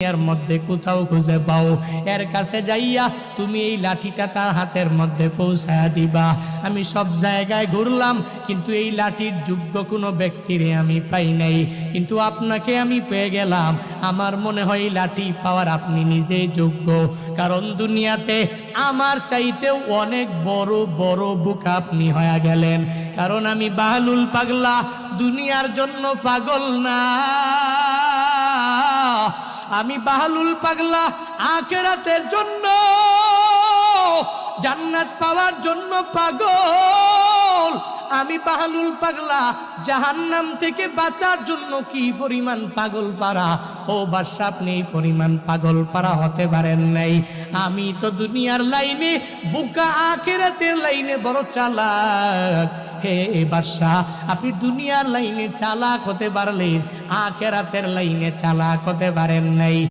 এর মধ্যে কোথাও খুঁজে পাও, এর কাছে যাইয়া তুমি এই লাঠিটা তার হাতের মধ্যে পৌঁছায়া দিবা। আমি সব জায়গায় ঘুরলাম, কিন্তু এই লাঠির যোগ্য কোনো ব্যক্তিরে আমি পাই নাই, কিন্তু আপনাকে আমি পেয়ে গেলাম। আমার মনে হয় এই লাঠি পাওয়ার আপনি নিজেই যোগ্য, কারণ দুনিয়াতে আমার চাইতেও অনেক বড় বড় বোকা আপনি হয়ে গেলেন। কারণ আমি বাহলুল পাগলা দুনিয়ার জন্য পাগল না, আমি বাহলুল পাগলা আখিরাতের জন্য, জান্নাত পাওয়ার জন্য পাগল। আমি বাহলুল পাগলা জাহান্নাম থেকে বাঁচার জন্য কি পরিমাণ পাগল পারা। ও বাদশা, আপনি এই পরিমাণ পাগল পারা হতে পারেন নাই। আমি তো দুনিয়ার লাইনে বোকা, আখিরাতের লাইনে বড় চালাক। হে বাদশা, আপনি দুনিয়ার লাইনে চালাক হতে পারলেন, আখিরাতের লাইনে চালাক হতে পারেন নাই।